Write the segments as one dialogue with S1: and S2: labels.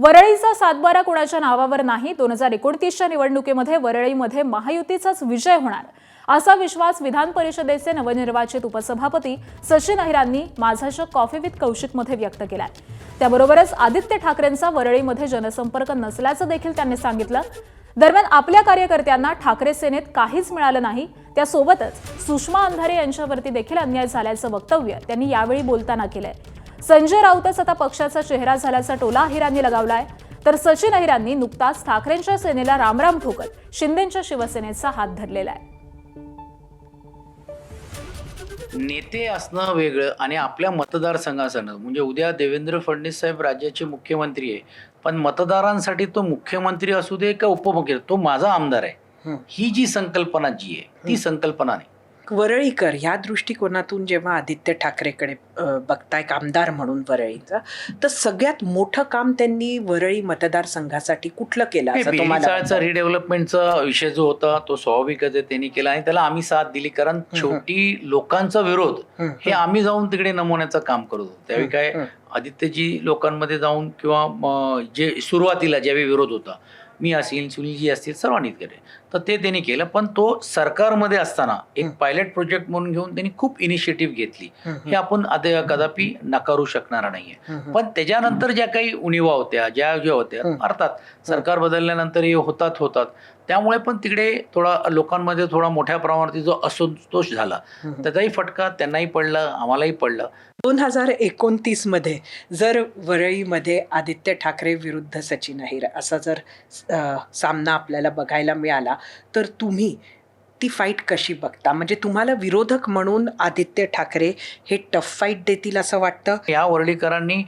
S1: वरळीचा सातबारा कोणाच्या नावावर नाही. 2029च्या निवडणुकीमध्ये वरळीमध्ये महायुतीचाच विजय होणार असा विश्वास विधान परिषदेचे नवनिर्वाचित उपसभापती सचिन अहिरांनी माझाच्या कॉफी विथ कौशिकमध्ये व्यक्त केलाय. त्याबरोबरच आदित्य ठाकरेंचा वरळीमध्ये जनसंपर्क नसल्याचं देखील त्यांनी सांगितलं. दरम्यान आपल्या कार्यकर्त्यांना ठाकरे सेनेत काहीच मिळालं नाही. त्यासोबतच सुषमा अंधारे यांच्यावरती देखील अन्याय झाल्याचं वक्तव्य त्यांनी यावेळी बोलताना केलंय. संजय राऊतच आता पक्षाचा चेहरा झाल्याचा टोला अहिरांनी लगावलाय. तर सचिन अहिरांनी नुकताच ठाकरेंच्या सेनेला रामराम ठोकत शिंदेंच्या शिवसेनेचा हात धरलेला आहे.
S2: नेते असणं वेगळं आणि आपल्या मतदारसंघासणं म्हणजे उद्या देवेंद्र फडणवीस साहेब राज्याचे मुख्यमंत्री आहे, पण मतदारांसाठी तो मुख्यमंत्री असू दे का उपमुख्यमंत्री, तो माझा आमदार आहे, ही जी संकल्पना जी आहे ती संकल्पना नाही.
S3: वरळीकर ह्या दृष्टिकोनातून जेव्हा आदित्य ठाकरेकडे बघताय आमदार म्हणून वरळीचा, तर सगळ्यात मोठं काम त्यांनी वरळी मतदारसंघासाठी कुठलं केलं असं तुम्हाला
S2: चाळचा रिडेव्हलपमेंटचा विषय जो होता तो स्वाभाविकच आहे, त्यांनी केला आणि त्याला आम्ही साथ दिली. कारण शेवटी लोकांचा विरोध हे आम्ही जाऊन तिकडे नमवण्याचं काम करत होतो. त्यावेळी काय आदित्यजी लोकांमध्ये जाऊन किंवा जे सुरुवातीला ज्यावेळी विरोध होता, मी असेल सुनीलजी असतील सर्वांनीच केले, तर ते त्यांनी केलं. पण तो सरकारमध्ये असताना एक पायलट प्रोजेक्ट म्हणून घेऊन त्यांनी खूप इनिशिएटिव्ह घेतली, हे आपण कदापि नाकारू शकणार नाहीये. पण त्याच्यानंतर ज्या काही उणिवा होत्या ज्या होत्या, अर्थात सरकार बदलल्यानंतर हे होतात, त्यामुळे पण तिकडे थोडा लोकांमध्ये थोडा मोठ्या प्रमाणात जो असंतोष झाला, त्याचाही फटका त्यांनाही पडला, आम्हालाही पडला.
S3: 2029 मध्ये जर वरळीमध्ये आदित्य ठाकरे विरुद्ध सचिन अहिर असा जर सामना आपल्याला बघायला मिळाला, तर तुम्ही ती फाईट कशी बघता? म्हणजे तुम्हाला विरोधक म्हणून आदित्य ठाकरे हे टफ फाईट देतील असं वाटतं?
S2: या वरळीकरांनी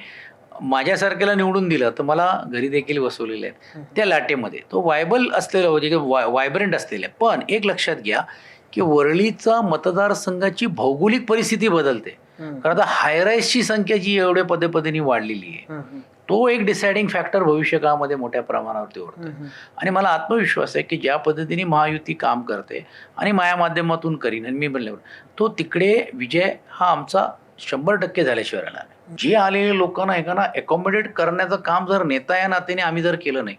S2: माझ्यासारख्याला निवडून दिलं तर मला घरी देखील बसवलेले आहेत. त्या लाटेमध्ये तो वायबल असलेला म्हणजे वायब्रंट असलेला. पण एक लक्षात घ्या की वरळीचा मतदारसंघाची भौगोलिक परिस्थिती बदलते. कारण आता हायराईजची संख्या जी एवढ्या पद्धतीने वाढलेली आहे, तो एक डिसाइडिंग फॅक्टर भविष्यकाळामध्ये मोठ्या प्रमाणावरती ओढतो. आणि मला आत्मविश्वास आहे की ज्या पद्धतीने महायुती काम करते आणि माया माध्यमातून करीन आणि मी बनल्यावर तो तिकडे विजय हा आमचा 100% झाल्याशिवाय राहणार नाही. जे आलेल्या लोकांना एकाना अकॉमोडेट करण्याचं काम जर नेता या नात्याने आम्ही जर केलं नाही,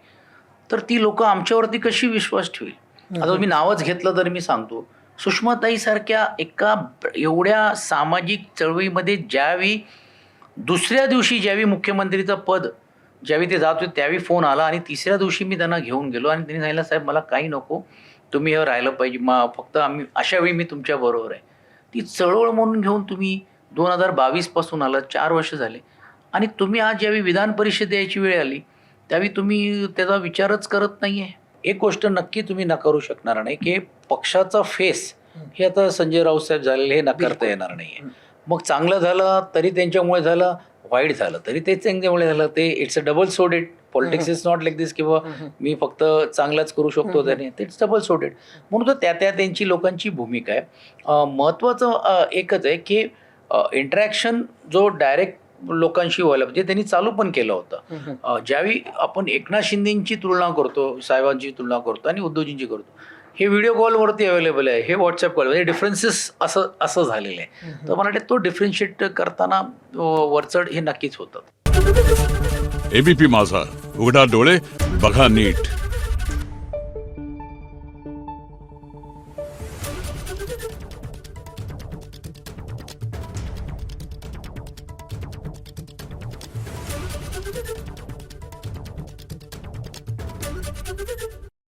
S2: तर ती लोक आमच्यावरती कशी विश्वास ठेवेल? आता मी नावच घेतलं तर मी सांगतो, सुषमाताई सारख्या एका एवढ्या सामाजिक चळवळीमध्ये ज्यावेळी दुसऱ्या दिवशी ज्यावेळी मुख्यमंत्रीचं पद ज्यावेळी ते जात होते त्यावेळी फोन आला आणि तिसऱ्या दिवशी मी त्यांना घेऊन गेलो आणि त्यांनी सांगितलं, साहेब मला काही नको, तुम्ही हे राहिलं पाहिजे, फक्त आम्ही अशा वेळी मी तुमच्या बरोबर आहे. ती चळवळ म्हणून घेऊन तुम्ही 2022 पासून आलं, 4 वर्ष झाले, आणि तुम्ही आज ज्यावेळी विधान परिषद यायची वेळ आली त्यावेळी तुम्ही त्याचा विचारच करत नाही आहे. एक गोष्ट नक्की तुम्ही नाकारू शकणार नाही की पक्षाचा फेस हे आता संजय राऊत साहेब झालेले हे नाकारता येणार नाहीये. मग चांगलं झालं तरी त्यांच्यामुळे झालं, वाईट झालं तरी ते त्यांच्यामुळे झालं. ते it's a double sorted. Politics is not like this किंवा मी फक्त चांगलाच करू शकतो त्याने, इट्स डबल सोडेड. म्हणून तर त्या त्यांची लोकांची भूमिका आहे. महत्त्वाचं एकच आहे की इंटरॅक्शन जो डायरेक्ट लोकांशी व्हायला म्हणजे त्यांनी चालू पण केलं होतं. ज्यावेळी आपण एकनाथ शिंदेची तुलना करतो, साहेबांची तुलना करतो आणि उद्धवजींची करतो, हे व्हिडिओ कॉलवरती अवेलेबल आहे, हे व्हॉट्सअप कॉल, म्हणजे डिफरन्सेस असं झालेलं आहे. तर मला वाटतं तो डिफरन्शिएट करताना वरचढ हे नक्कीच होतं.
S4: एबीपी माझा, उघडा डोळे बघा नीट.